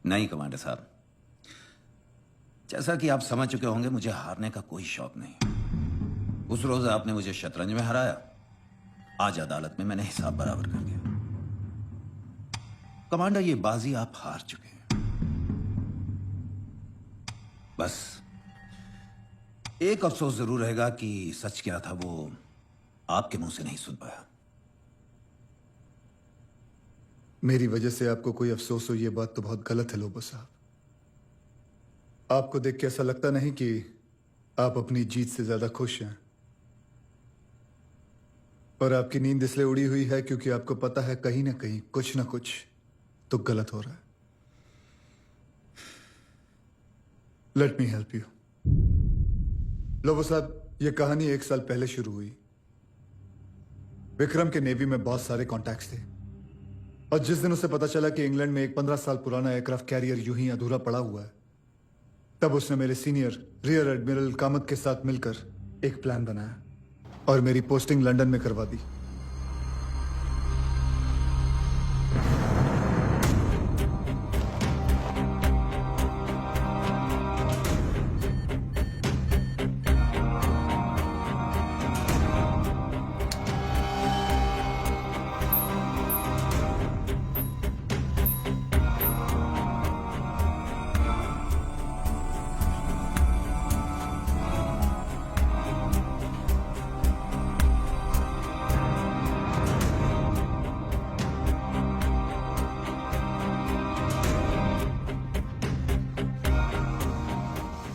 नहीं कमांडर साहब, जैसा कि आप समझ चुके होंगे, मुझे हारने का कोई शौक नहीं। उस रोज आपने मुझे शतरंज में हराया, आज अदालत में मैंने हिसाब बराबर कर दिया। कमांडर, ये बाजी आप हार चुके हैं। बस एक अफसोस जरूर रहेगा कि सच क्या था वो आपके मुंह से नहीं सुन पाया। मेरी वजह से आपको कोई अफसोस हो, ये बात तो बहुत गलत है लोबो साहब। आपको देख के ऐसा लगता नहीं कि आप अपनी जीत से ज्यादा खुश हैं, और आपकी नींद इसलिए उड़ी हुई है क्योंकि आपको पता है कहीं ना कहीं कुछ ना कुछ तो गलत हो रहा है। Let me help you. Lobo साहब, यह कहानी 1 साल पहले शुरू हुई। विक्रम के नेवी में बहुत सारे कॉन्टैक्ट्स थे, और जिस दिन उसे पता चला कि इंग्लैंड में एक 15 साल पुराना एयरक्राफ्ट कैरियर यूं ही अधूरा पड़ा हुआ है, तब उसने मेरे सीनियर रियर एडमिरल कामत के साथ मिलकर एक प्लान बनाया और मेरी पोस्टिंग लंदन में करवा दी।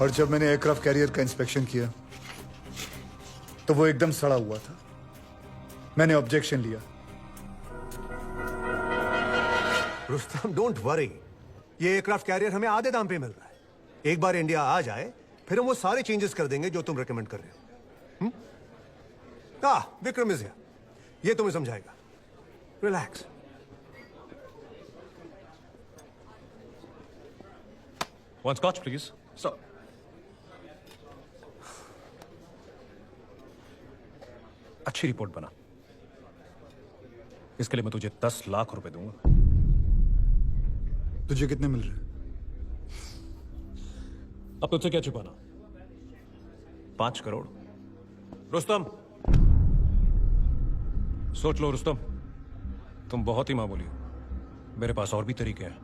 और जब मैंने एयरक्राफ्ट कैरियर का इंस्पेक्शन किया तो वो एकदम सड़ा हुआ था। मैंने ऑब्जेक्शन लिया। रुस्तम, डोंट वरी, ये एयरक्राफ्ट कैरियर हमें आधे दाम पे मिल रहा है। एक बार इंडिया आ जाए फिर हम वो सारे चेंजेस कर देंगे जो तुम रेकमेंड कर रहे हो। विक्रम इज हियर, ये तुम्हें समझाएगा। Relax. One scotch, please. So, अच्छी रिपोर्ट बना। इसके लिए मैं तुझे 10 लाख रुपए दूंगा। तुझे कितने मिल रहे हैं? अब तुझसे क्या छुपाना? 5 करोड़। रुस्तम, सोच लो रुस्तम, तुम बहुत ही मामूली हो। मेरे पास और भी तरीके हैं।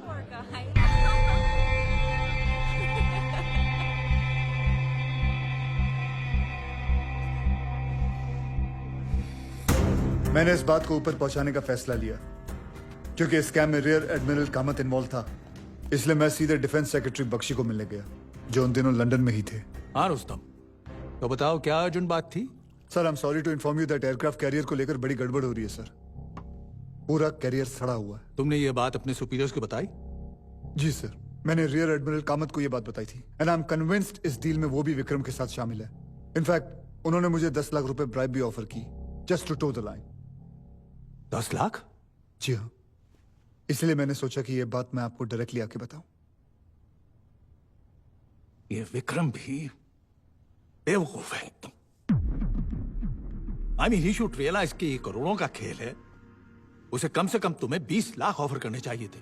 Poor guy. मैंने इस बात को ऊपर पहुंचाने का फैसला लिया क्योंकि इस स्कैम में रियर एडमिरल कामत इन्वॉल्व था। इसलिए मैं सीधे डिफेंस सेक्रेटरी बख्शी को मिलने गया, जो उन दिनों लंदन में ही थे। हाँ रुस्तम, तो बताओ क्या अर्जेंट बात थी? Sir, I am sorry to inform you that aircraft carrier को लेकर बड़ी गड़बड़ हो रही है सर। पूरा कैरियर सड़ा हुआ है। तुमने ये बात अपने सुपीरियर्स को बताई? जी सर, मैंने रियर एडमिरल कामत को यह बात बताई थी, एंड आई एम कन्विंस्ड इस डील में वो भी विक्रम के साथ शामिल है। इनफैक्ट उन्होंने मुझे 10 लाख रुपए ब्राइब भी ऑफर की, just to toe the line. 10 lakh? जी हाँ, इसलिए मैंने सोचा कि यह बात मैं आपको डायरेक्टली आके बताऊं। ये विक्रम भी बेवकूफ है एकदम। I mean, he should realise कि ये करोड़ों का खेल है। उसे कम से कम तुम्हें 20 लाख ऑफर करने चाहिए थे।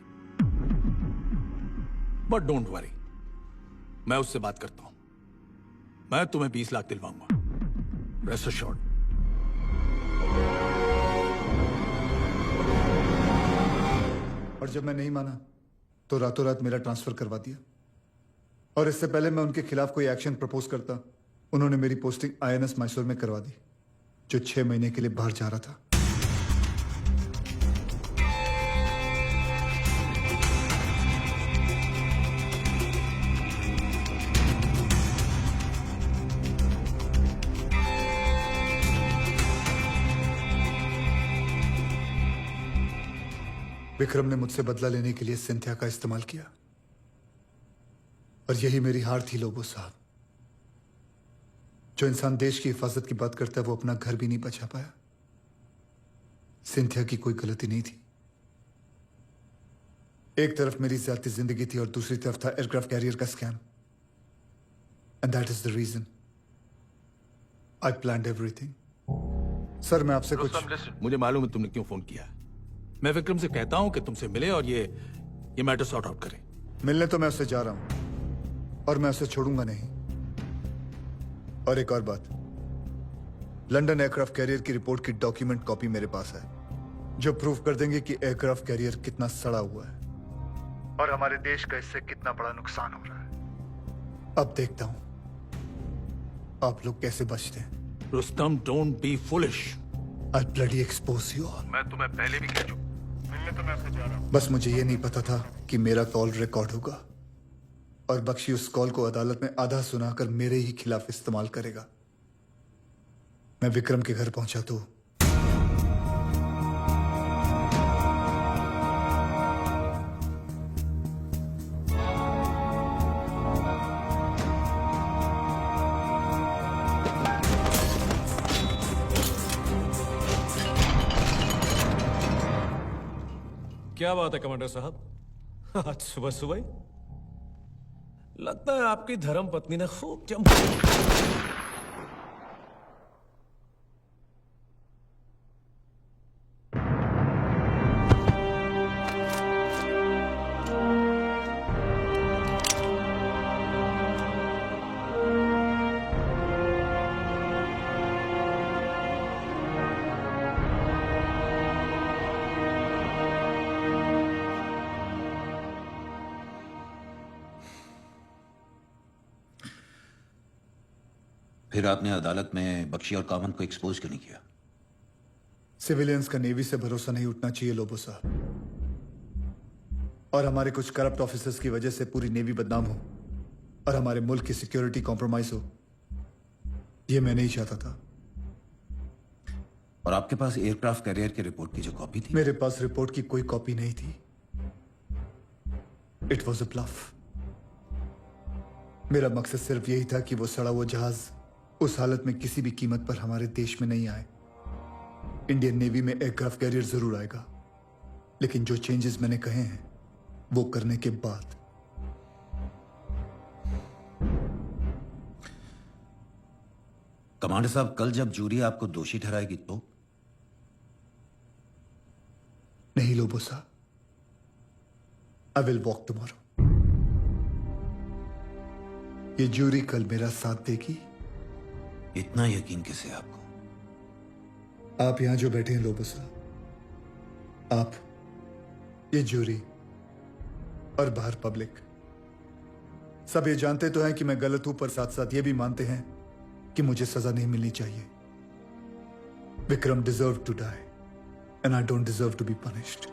बट डोंट वरी, मैं उससे बात करता हूं। मैं तुम्हें 20 लाख दिलवाऊंगा, रेस्ट एश्योर्ड। और जब मैं नहीं माना तो रातों रात मेरा ट्रांसफर करवा दिया, और इससे पहले मैं उनके खिलाफ कोई एक्शन प्रपोज करता, उन्होंने मेरी पोस्टिंग INS मैसूर में करवा दी, जो 6 महीने के लिए बाहर जा रहा था। विक्रम ने मुझसे बदला लेने के लिए सिंथिया का इस्तेमाल किया, और यही मेरी हार थी लोबो साहब। जो इंसान देश की हिफाजत की बात करता है वो अपना घर भी नहीं बचा पाया। सिंथिया की कोई गलती नहीं थी। एक तरफ मेरी ज़ाती जिंदगी थी और दूसरी तरफ था एयरक्राफ्ट कैरियर का scam, and that is the reason I planned everything. Sir मैं आपसे कुछ मुझे मालूम है तुमने क्यों फोन किया। मैं विक्रम से कहता हूं कि तुमसे मिले और ये मैटर सॉर्ट आउट करें। मिलने तो मैं उससे जा रहा हूं और मैं उसे छोड़ूंगा नहीं। और एक और बात, लंदन एयरक्राफ्ट कैरियर की रिपोर्ट की डॉक्यूमेंट कॉपी मेरे पास है जो प्रूफ कर देंगे कि एयरक्राफ्ट कैरियर कितना सड़ा हुआ है और हमारे देश का इससे कितना बड़ा नुकसान हो रहा है। अब देखता हूं आप लोग कैसे बचते हैं। Rustam, don't be foolish. I'll bloody expose you all. मैं तुम्हें पहले भी कह चुका। बस मुझे ये नहीं पता था कि मेरा कॉल रिकॉर्ड होगा और बख्शी उस कॉल को अदालत में आधा सुनाकर मेरे ही खिलाफ इस्तेमाल करेगा। मैं विक्रम के घर पहुंचा तो क्या बात है कमांडर साहब, आज सुबह सुबह ही लगता है आपकी धर्म पत्नी ने खूब जम। फिर आपने अदालत में बख्शी और कामत को एक्सपोज क्यों नहीं किया? सिविलियंस का नेवी से भरोसा नहीं उठना चाहिए लोबो साहब, और हमारे कुछ करप्ट ऑफिसर्स की वजह से पूरी नेवी बदनाम हो और हमारे मुल्क की सिक्योरिटी कॉम्प्रोमाइज हो, ये मैं नहीं चाहता था। और आपके पास एयरक्राफ्ट कैरियर की रिपोर्ट की जो कॉपी थी? मेरे पास रिपोर्ट की कोई कॉपी नहीं थी। It was a bluff. मेरा मकसद सिर्फ यही था कि वो सड़ा हुआ जहाज उस हालत में किसी भी कीमत पर हमारे देश में नहीं आए। इंडियन नेवी में एयरक्राफ्ट कैरियर जरूर आएगा, लेकिन जो चेंजेस मैंने कहे हैं वो करने के बाद। कमांडर साहब, कल जब जूरी आपको दोषी ठहराएगी तो? नहीं लोबो साहब, आई विल वॉक टुमारो। ये जूरी कल मेरा साथ देगी। इतना यकीन कैसे आपको? आप यहां जो बैठे हैं लोबो साहब, आप, ये जूरी और बाहर पब्लिक सब ये जानते तो हैं कि मैं गलत हूं, पर साथ साथ ये भी मानते हैं कि मुझे सजा नहीं मिलनी चाहिए। Vikram deserve to die and I don't deserve to be punished.